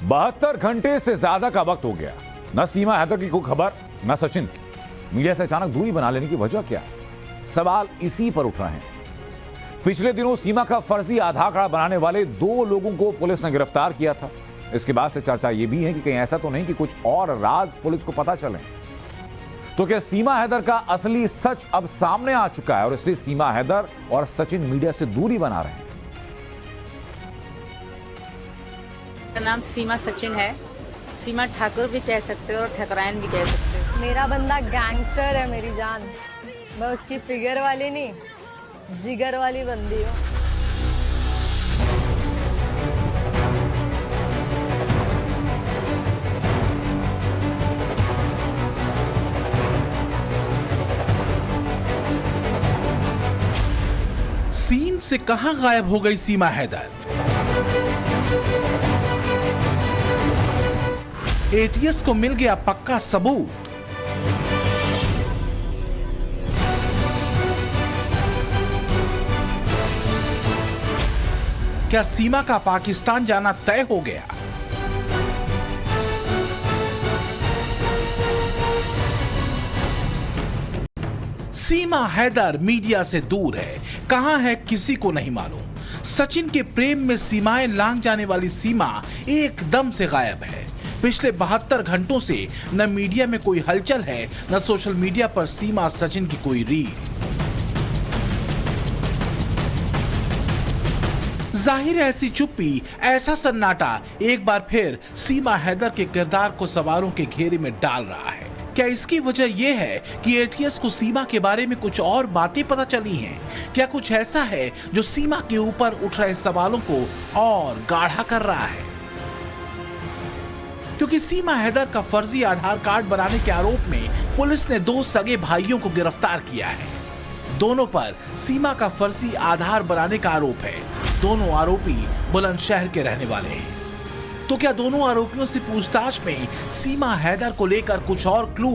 72 घंटे से ज्यादा का वक्त हो गया, न सीमा हैदर की कोई खबर न सचिन की। मीडिया से अचानक दूरी बना लेने की वजह क्या है? सवाल इसी पर उठ रहे हैं। पिछले दिनों सीमा का फर्जी आधार कार्ड बनाने वाले 2 लोगों को पुलिस ने गिरफ्तार किया था। इसके बाद से चर्चा यह भी है कि कहीं ऐसा तो नहीं कि कुछ और राज पुलिस को पता चले। तो क्या सीमा हैदर का असली सच अब सामने आ चुका है और इसलिए सीमा हैदर और सचिन मीडिया से दूरी बना रहे हैं? मेरा नाम सीमा सचिन है। सीमा ठाकुर भी कह सकते हो और ठकरायन भी कह सकते हो। मेरा बंदा गैंगस्टर है मेरी जान। मैं उसकी फिगर वाली नहीं, जिगर वाली बंदी हूँ। सीन से कहां गायब हो गई सीमा हैदर? एटीएस को मिल गया पक्का सबूत। क्या सीमा का पाकिस्तान जाना तय हो गया? सीमा हैदर मीडिया से दूर है, कहां है किसी को नहीं मालूम। सचिन के प्रेम में सीमाएं लांघ जाने वाली सीमा एकदम से गायब है। पिछले 72 घंटों से न मीडिया में कोई हलचल है, न सोशल मीडिया पर सीमा सचिन की कोई रील। जाहिर है ऐसी चुप्पी, ऐसा सन्नाटा एक बार फिर सीमा हैदर के किरदार को सवालों के घेरे में डाल रहा है। क्या इसकी वजह यह है कि एटीएस को सीमा के बारे में कुछ और बातें पता चली हैं? क्या कुछ ऐसा है जो सीमा के ऊपर उठ रहे सवालों को और गाढ़ा कर रहा है? क्योंकि सीमा हैदर का फर्जी आधार कार्ड बनाने के आरोप में पुलिस ने 2 सगे भाइयों को गिरफ्तार किया है। दोनों पर सीमा का फर्जी आधार बनाने का आरोप है। दोनों आरोपी बुलंदशहर के रहने वाले हैं। तो क्या दोनों आरोपियों से पूछताछ में सीमा हैदर को लेकर कुछ और क्लू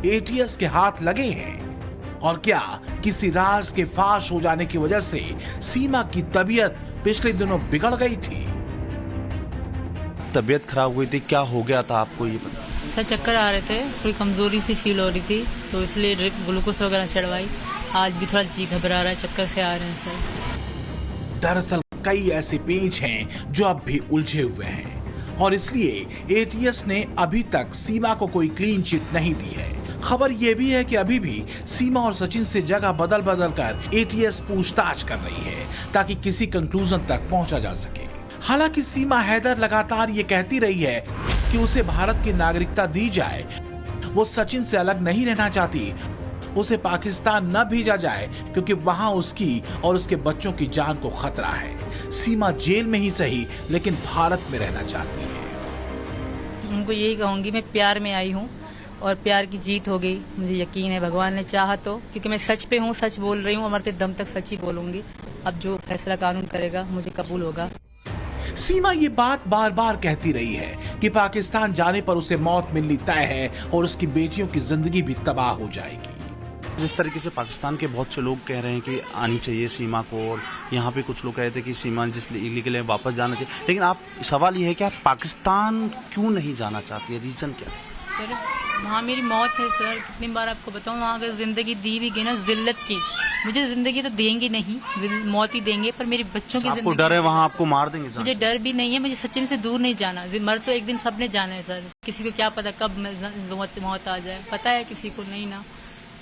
एटीएस के हाथ लगे हैं? और क्या किसी राज के फाश हो जाने की वजह से सीमा की तबीयत पिछले दिनों बिगड़ गई थी? तबीयत खराब हुई थी, क्या हो गया था आपको ये पता? सर चक्कर आ रहे थे, थोड़ी कमजोरी सी फील हो रही थी, तो इसलिए ड्रिप ग्लूकोज वगैरह चढ़वाई। आज भी थोड़ा जी घबरा रहा है, चक्कर से आ रहे हैं सर। दरअसल कई ऐसे पेच हैं जो अब भी उलझे हुए हैं और इसलिए एटीएस ने अभी तक सीमा को कोई क्लीन चिट नहीं दी है। खबर यह भी है कि अभी भी सीमा और सचिन से जगह बदल बदल कर एटीएस पूछताछ कर रही है ताकि किसी कंक्लूजन तक पहुंचा जा सके। हालांकि सीमा हैदर लगातार ये कहती रही है कि उसे भारत की नागरिकता दी जाए। वो सचिन से अलग नहीं रहना चाहती, उसे पाकिस्तान न भेजा जाए क्योंकि वहां उसकी और उसके बच्चों की जान को खतरा है। सीमा जेल में ही सही लेकिन भारत में रहना चाहती है। उनको यही कहूंगी, मैं प्यार में आई हूँ और प्यार की जीत हो गई। मुझे यकीन है भगवान ने चाहा तो, क्योंकि मैं सच पे हूँ, सच बोल रही हूँ, मरते दम तक सच ही बोलूंगी। अब जो फैसला कानून करेगा मुझे कबूल होगा। सीमा ये बात बार बार कहती रही है कि पाकिस्तान जाने पर उसे मौत मिलनी तय है और उसकी बेटियों की जिंदगी भी तबाह हो जाएगी। जिस तरीके से पाकिस्तान के बहुत से लोग कह रहे हैं कि आनी चाहिए सीमा को, और यहाँ पे कुछ लोग कह रहे थे कि सीमा जिस इलीगल है वापस जाना चाहिए, लेकिन आप सवाल ये है कि आप पाकिस्तान क्यों नहीं जाना चाहती है? रीजन क्या है? सर वहाँ मेरी मौत है सर, कितनी बार आपको बताऊँ। वहाँ अगर जिंदगी दी भी गई ना जिल्लत की, मुझे जिंदगी तो देंगे नहीं, मौत ही देंगे, पर मेरे बच्चों की आपको डर है वहाँ आपको मार देंगे? मुझे डर भी नहीं है, मुझे सचिन से दूर नहीं जाना। मर तो एक दिन सबने जाना है सर, किसी को क्या पता कब मौत आ जाए, पता है किसी को नहीं ना।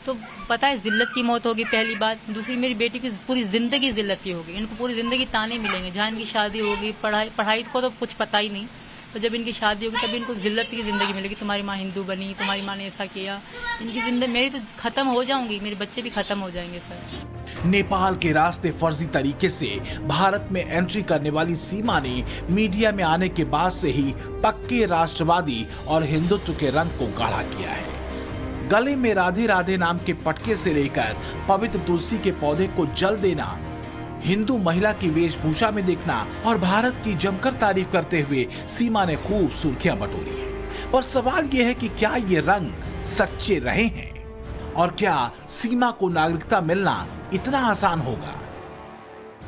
तो पता है जिल्लत की मौत होगी पहली बात। दूसरी मेरी बेटी की पूरी जिंदगी जिल्लत की होगी, इनको पूरी जिंदगी ताने मिलेंगे। जहाँ इनकी शादी होगी, पढ़ाई को तो कुछ पता ही नहीं, तो जब इनकी शादी होगी तभी इनको जिल्लत की जिंदगी मिलेगी। तुम्हारी माँ हिंदू बनी, तुम्हारी माँ ने ऐसा किया, इनकी जिंदगी मेरी तो खत्म हो जाऊंगी, मेरे बच्चे भी खत्म हो जाएंगे सर। नेपाल के रास्ते फर्जी तरीके से भारत में एंट्री करने वाली सीमा ने मीडिया में आने के बाद से ही पक्के राष्ट्रवादी और हिंदुत्व के रंग को गाढ़ा किया है। गले में राधे राधे नाम के पटके से लेकर पवित्र तुलसी के पौधे को जल देना, हिंदू महिला की वेशभूषा में देखना और भारत की जमकर तारीफ करते हुए सीमा ने खूब सुर्खियां बटोरी है। पर सवाल यह है कि क्या ये रंग सच्चे रहे हैं और क्या सीमा को नागरिकता मिलना इतना आसान होगा?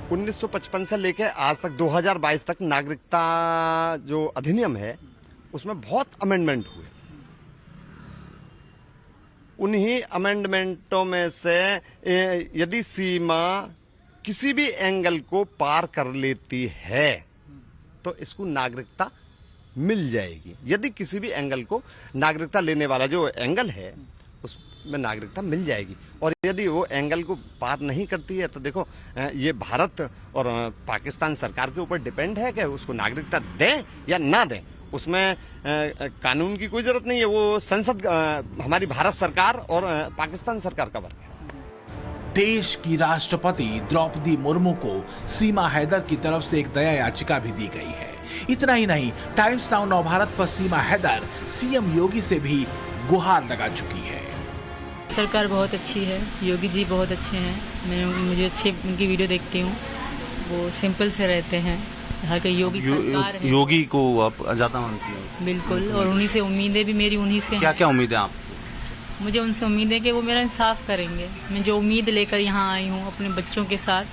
1955 से लेकर आज तक 2022 तक नागरिकता जो अधिनियम है उसमें बहुत अमेंडमेंट हुए। उन्हीं अमेंडमेंटों में से यदि सीमा किसी भी एंगल को पार कर लेती है तो इसको नागरिकता मिल जाएगी। यदि किसी भी एंगल को नागरिकता लेने वाला जो एंगल है उसमें नागरिकता मिल जाएगी। और यदि वो एंगल को पार नहीं करती है तो देखो ये भारत और पाकिस्तान सरकार के ऊपर डिपेंड है कि उसको नागरिकता दें या ना दें। उसमें कानून की कोई जरूरत नहीं है, वो संसद हमारी भारत सरकार और पाकिस्तान सरकार का वर्क है। देश की राष्ट्रपति द्रौपदी मुर्मू को सीमा हैदर की तरफ से एक दया याचिका भी दी गई है। इतना ही नहीं, टाइम्स नाउ नव भारत पर सीमा हैदर सीएम योगी से भी गुहार लगा चुकी है। सरकार बहुत अच्छी है, योगी जी बहुत अच्छे हैं, मुझे अच्छे उनकी वीडियो देखती हूँ, वो सिंपल से रहते हैं। यहाँ के योगी सरकार है। योगी को आप ज्यादा मानती हैं? बिल्कुल, और उन्हीं से उम्मीदें भी मेरी उन्हीं से। क्या क्या उम्मीद है आप? मुझे उनसे उम्मीद है कि वो मेरा इंसाफ करेंगे। मैं जो उम्मीद लेकर यहाँ आई हूँ अपने बच्चों के साथ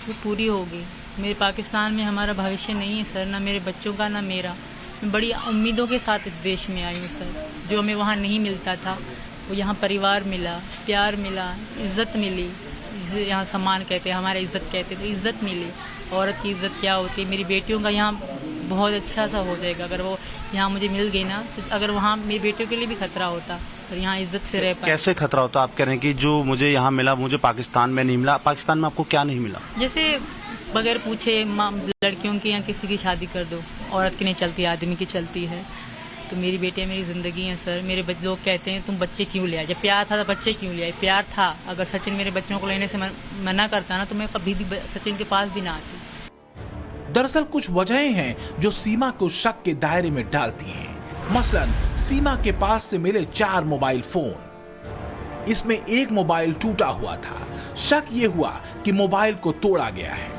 वो पूरी होगी। मेरे पाकिस्तान में हमारा भविष्य नहीं है सर, ना मेरे बच्चों का ना मेरा। मैं बड़ी उम्मीदों के साथ इस देश में आई हूँ सर। जो हमें वहाँ नहीं मिलता था वो यहाँ परिवार मिला, प्यार मिला, इज्जत मिली। जिसे यहाँ सम्मान कहते हैं, हमारे इज्जत कहते थे, इज्जत मिली। औरत की इज्जत क्या होती है, मेरी बेटियों का यहाँ बहुत अच्छा सा हो जाएगा अगर वो यहाँ मुझे मिल गई ना। तो अगर वहाँ मेरी बेटियों के लिए भी खतरा होता तो यहाँ इज्जत से रह पाए। कैसे खतरा होता? आप कह रहे हैं कि जो मुझे यहाँ मिला मुझे पाकिस्तान में नहीं मिला। पाकिस्तान में आपको क्या नहीं मिला? जैसे बगैर पूछे लड़कियों की या किसी की शादी कर दो। औरत की नहीं चलती, आदमी की चलती है। तो मेरी बेटियां मेरी जिंदगी है सर। मेरे लोग कहते हैं तुम बच्चे क्यों ले आए, जब प्यार था तो बच्चे क्यों ले आए। प्यार था, अगर सचिन मेरे बच्चों को लेने से मना करता ना तो मैं कभी भी सचिन के पास भी ना आती। दरअसल कुछ वजहें हैं जो सीमा को शक के दायरे में डालती हैं। मसलन सीमा के पास से मिले 4 मोबाइल फोन, इसमें एक मोबाइल टूटा हुआ था। शक ये हुआ कि मोबाइल को तोड़ा गया है।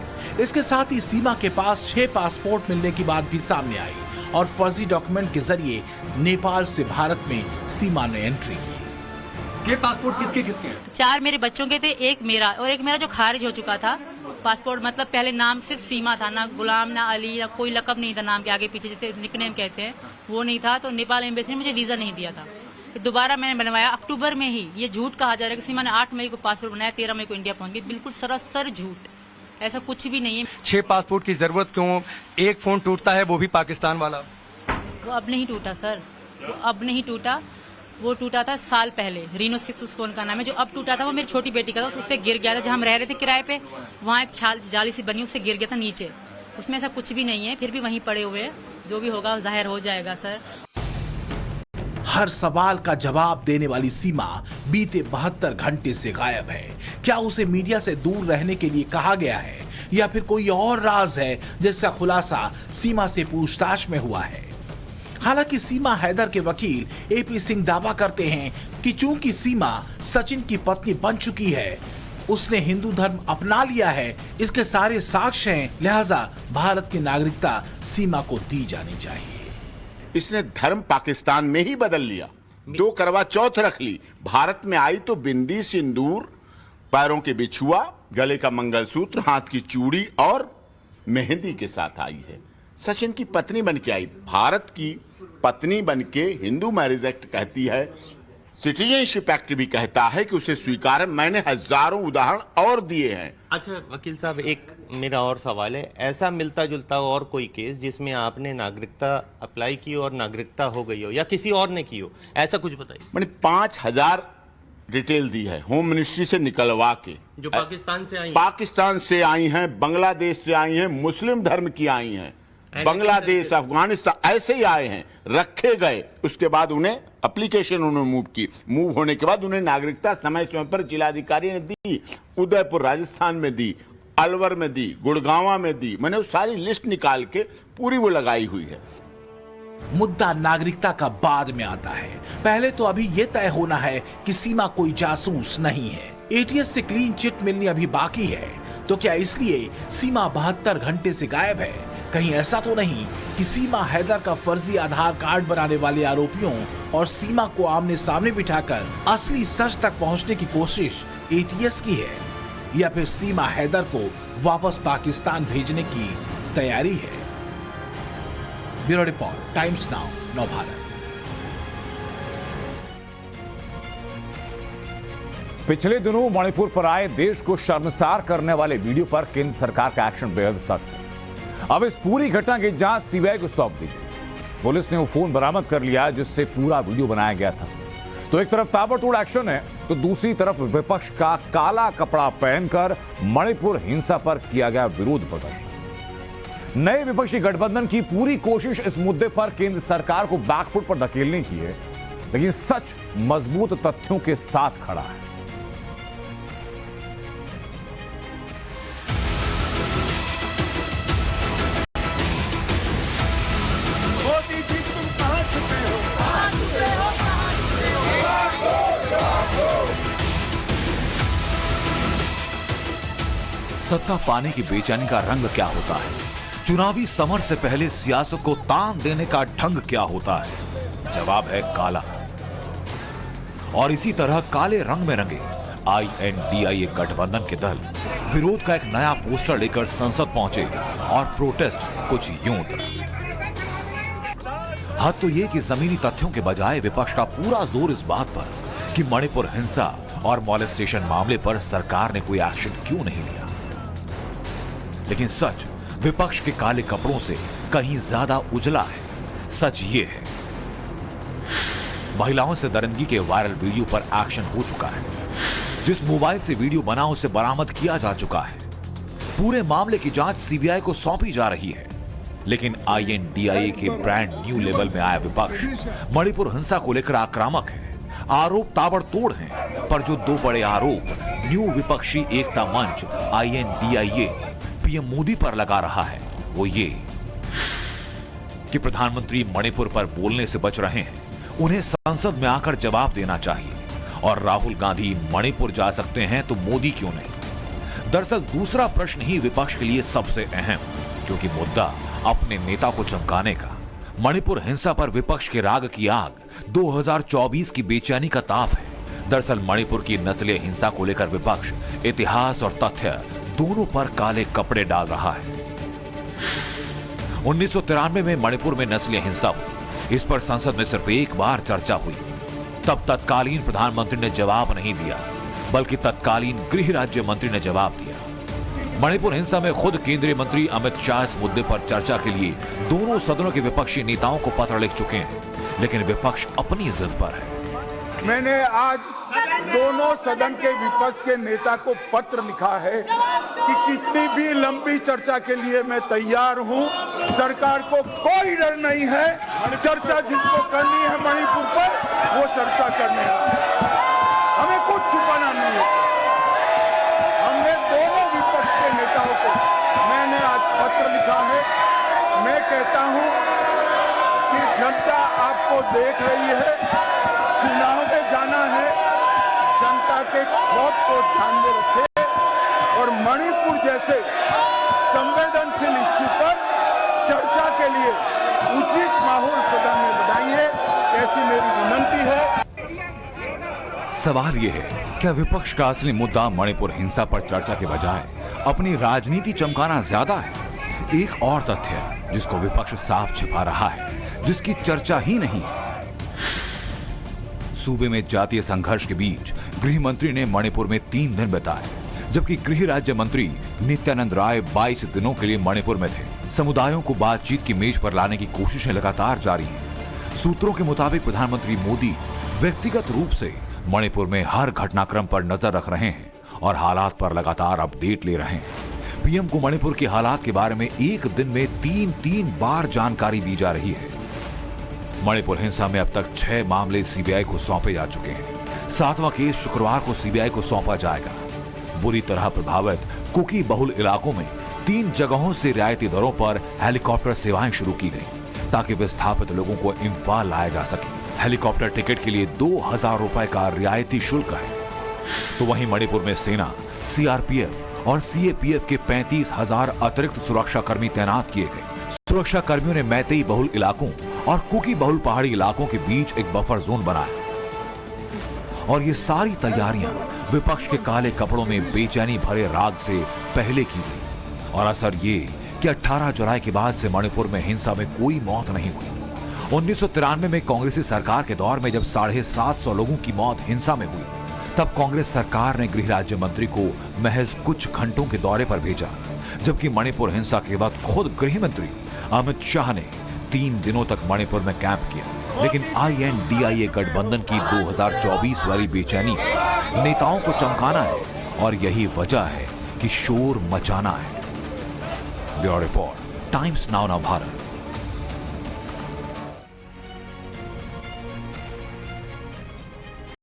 इसके साथ ही सीमा के पास 6 पासपोर्ट मिलने की बात भी सामने आई और फर्जी डॉक्यूमेंट के जरिए नेपाल से भारत में सीमा ने एंट्री की। ये पासपोर्ट किसके किसके हैं? 4 मेरे बच्चों के थे, एक मेरा और एक मेरा जो खारिज हो चुका था पासपोर्ट। मतलब पहले नाम सिर्फ सीमा था, ना गुलाम ना अली, ना कोई लकब नहीं था नाम के आगे पीछे जैसे निकनेम कहते हैं, वो नहीं था। तो नेपाल एम्बेसी ने मुझे वीजा नहीं दिया था। दोबारा मैंने बनवाया अक्टूबर में ही। ये झूठ कहा जा रहा है कि सीमा ने 8 मई को पासपोर्ट बनाया, 13 मई को इंडिया पहुंच गई। बिल्कुल सरासर झूठ, ऐसा कुछ भी नहीं है। 6 पासपोर्ट की जरूरत क्यों? एक फोन टूटता है वो भी पाकिस्तान वाला। वो अब नहीं टूटा सर, वो अब नहीं टूटा। वो टूटा था साल पहले। रीनो 6 उस फोन का नाम है। जो अब टूटा था वो मेरी छोटी बेटी का था, उससे गिर गया था। जहाँ हम रह रहे थे किराए पे, वहाँ एक छाल जाली सी बनी, उससे गिर गया था नीचे। उसमें ऐसा कुछ भी नहीं है, फिर भी वहीं पड़े हुए हैं। जो भी होगा जाहिर हो जाएगा सर। हर सवाल का जवाब देने वाली सीमा बीते 72 घंटे से गायब है। क्या उसे मीडिया से दूर रहने के लिए कहा गया है या फिर कोई और राज है जिसका खुलासा सीमा से पूछताछ में हुआ है? हालांकि सीमा हैदर के वकील एपी सिंह दावा करते हैं कि चूंकि सीमा सचिन की पत्नी बन चुकी है, उसने हिंदू धर्म अपना लिया है, इसके सारे साक्ष्य हैं, लिहाजा भारत की नागरिकता सीमा को दी जानी चाहिए। इसने धर्म पाकिस्तान में ही बदल लिया, 2 करवा चौथ रख ली। भारत में आई तो बिंदी, सिंदूर, पैरों के बिछुआ, गले का मंगलसूत्र, हाथ की चूड़ी और मेहंदी के साथ आई है। सचिन की पत्नी बन के आई। भारत की पत्नी बन के हिंदू मैरिज एक्ट कहती है, सिटीजनशिप एक्ट भी कहता है कि उसे स्वीकार है। मैंने हजारों उदाहरण और दिए हैं। अच्छा वकील साहब, एक मेरा और सवाल है। ऐसा मिलता जुलता और कोई केस जिसमें आपने नागरिकता अप्लाई की और नागरिकता हो गई हो या किसी और ने की हो, ऐसा कुछ बताइए। मैंने 5000 डिटेल दी है होम मिनिस्ट्री से निकलवा के, जो पाकिस्तान से आई, पाकिस्तान से आई हैं, बांग्लादेश से आई हैं, मुस्लिम धर्म की आई हैं, बांग्लादेश, अफगानिस्तान ऐसे ही आए हैं, रखे गए। उसके बाद उन्हें एप्लीकेशन उन्होंने मूव की। मूव होने के बाद उन्हें नागरिकता समय समय पर जिलाधिकारी ने दी। उदयपुर राजस्थान में दी, अलवर में दी, गुड़गांव में दी। मैंने वो सारी लिस्ट निकाल के पूरी वो लगाई हुई है। मुद्दा नागरिकता का बाद में आता है। पहले तो अभी यह तय होना है कि सीमा कोई जासूस नहीं है। एटीएस से क्लीन चिट मिलनी अभी बाकी है। तो क्या इसलिए सीमा 72 घंटे से गायब है? कहीं ऐसा तो नहीं कि सीमा हैदर का फर्जी आधार कार्ड बनाने वाले आरोपियों और सीमा को आमने सामने बिठाकर असली सच तक पहुंचने की कोशिश एटीएस की है? या फिर सीमा हैदर को वापस पाकिस्तान भेजने की तैयारी है? Bureau report, times now, Navbharat. पिछले दिनों मणिपुर पर आए देश को शर्मसार करने वाले वीडियो पर केंद्र सरकार का एक्शन बेहद सख्त है। अब इस पूरी घटना की जांच सीबीआई को सौंप दी गई। पुलिस ने वो फोन बरामद कर लिया जिससे पूरा वीडियो बनाया गया था। तो एक तरफ ताबड़तोड़ एक्शन है तो दूसरी तरफ विपक्ष का काला कपड़ा पहनकर मणिपुर हिंसा पर किया गया विरोध प्रदर्शन। नए विपक्षी गठबंधन की पूरी कोशिश इस मुद्दे पर केंद्र सरकार को बैकफुट पर धकेलने की है, लेकिन सच मजबूत तथ्यों के साथ खड़ा है। सत्ता पाने की बेचैनी का रंग क्या होता है? चुनावी समर से पहले सियासत को तान देने का ढंग क्या होता है? जवाब है काला। और इसी तरह काले रंग में रंगे INDIA गठबंधन के दल विरोध का एक नया पोस्टर लेकर संसद पहुंचे और प्रोटेस्ट कुछ यूं उतरा। हद तो यह कि जमीनी तथ्यों के बजाय विपक्ष का पूरा जोर इस बात पर कि मणिपुर हिंसा और मॉलेस्टेशन मामले पर सरकार ने कोई एक्शन क्यों नहीं लिया। लेकिन सच विपक्ष के काले कपड़ों से कहीं ज्यादा उजला है। सच ये है, महिलाओं से दरिंदगी के वायरल वीडियो पर एक्शन हो चुका है। जिस मोबाइल से वीडियो बना उसे बरामद किया जा चुका है। पूरे मामले की जांच सीबीआई को सौंपी जा रही है। लेकिन INDIA के ब्रांड न्यू लेवल में आया विपक्ष मणिपुर हिंसा को लेकर आक्रामक है। आरोप ताबड़तोड़ हैं, पर जो दो बड़े आरोप न्यू विपक्षी एकता मंच INDIA पीएम मोदी पर लगा रहा है वो ये कि प्रधानमंत्री मणिपुर पर बोलने से बच रहे हैं, उन्हें संसद में आकर जवाब देना चाहिए। और राहुल गांधी मणिपुर जा सकते हैं तो मोदी क्यों नहीं? दरअसल दूसरा प्रश्न ही विपक्ष के लिए सबसे अहम, क्योंकि मुद्दा अपने नेता को चमकाने का। मणिपुर हिंसा पर विपक्ष के राग की आग 2024 की बेचैनी का ताप है। दरअसल मणिपुर की नस्लीय हिंसा को लेकर विपक्ष इतिहास और तथ्य दोनों पर काले कपड़े डाल रहा है। 1993 में मणिपुर में नस्लीय हिंसा हुई। इस पर संसद में सिर्फ एक बार चर्चा हुई। तब तत्कालीन प्रधानमंत्री ने जवाब नहीं दिया, बल्कि तत्कालीन गृह राज्य मंत्री ने जवाब दिया। मणिपुर हिंसा में खुद केंद्रीय मंत्री अमित शाह इस मुद्दे पर चर्चा के लिए दोनों सदनों के विपक्षी नेताओं को पत्र लिख चुके हैं, लेकिन विपक्ष अपनी जिद पर है। मैंने आज दोनों सदन के विपक्ष के नेता को पत्र लिखा है कि कितनी भी लंबी चर्चा के लिए मैं तैयार हूं। सरकार को कोई डर नहीं है। चर्चा जिसको करनी है मणिपुर पर वो चर्चा करने हमें कुछ छुपाना नहीं है। हमने दोनों विपक्ष के नेताओं को मैंने आज पत्र लिखा है। मैं कहता हूं कि जनता आपको देख रही है, चुनाव में जाना है, जनता के खौफ को ध्यान में रखे और मणिपुर जैसे संवेदनशील इश्यू पर चर्चा के लिए उचित माहौल सदन में बनाइए, ऐसी मेरी विनती है। सवाल यह है, क्या विपक्ष का असली मुद्दा मणिपुर हिंसा पर चर्चा के बजाय अपनी राजनीति चमकाना ज्यादा है? एक और तथ्य जिसको विपक्ष साफ छिपा रहा है, जिसकी चर्चा ही नहीं है। सूबे में जातीय संघर्ष के बीच गृह मंत्री ने मणिपुर में 3 दिन बिताए, जबकि गृह राज्य मंत्री नित्यानंद राय 22 दिनों के लिए मणिपुर में थे। समुदायों को बातचीत की मेज पर लाने की कोशिशें लगातार जारी हैं। सूत्रों के मुताबिक प्रधानमंत्री मोदी व्यक्तिगत रूप से मणिपुर में हर घटनाक्रम पर नजर रख रहे हैं और हालात पर लगातार अपडेट ले रहे हैं। पीएम को मणिपुर के हालात के बारे में एक दिन में 3 बार जानकारी दी जा रही है। मणिपुर हिंसा में अब तक 6 मामले सीबीआई को सौंपे जा चुके हैं। 7वां केस शुक्रवार को सीबीआई को सौंपा जाएगा। बुरी तरह प्रभावित कुकी बहुल इलाकों में 3 जगहों से रियायती दरों पर हेलीकॉप्टर सेवाएं शुरू की गई ताकि विस्थापित लोगों को इम्फाल लाया जा सके। हेलीकॉप्टर टिकट के लिए 2000 रुपए का रियायती शुल्क है। तो वहीं मणिपुर में सेना, सीआरपीएफ और सीएपीएफ के 35,000 अतिरिक्त सुरक्षा कर्मी तैनात किए गए। सुरक्षा कर्मियों ने मैतेई बहुल इलाकों और कुकी बहुल पहाड़ी इलाकों के बीच एक बफर जोन बनाया और ये सारी तैयारियां विपक्ष के काले कपड़ों में बेचैनी भरे राग से पहले की गई। और असर ये कि 18 जुलाई के बाद से मणिपुर में हिंसा में कोई मौत नहीं हुई। 1993 में कांग्रेसी सरकार के दौर में जब 750 लोगों की मौत हिंसा में हुई, तब कांग्रेस सरकार ने गृह राज्य मंत्री को महज कुछ घंटों के दौरे पर भेजा, जबकि मणिपुर हिंसा के वक्त खुद गृह मंत्री अमित शाह ने 3 दिनों तक मणिपुर में कैंप किया। लेकिन INDIA गठबंधन की 2024 वाली बेचैनी नेताओं को चमकाना है और यही वजह है कि शोर मचाना है। Bureau report, times now Bharat.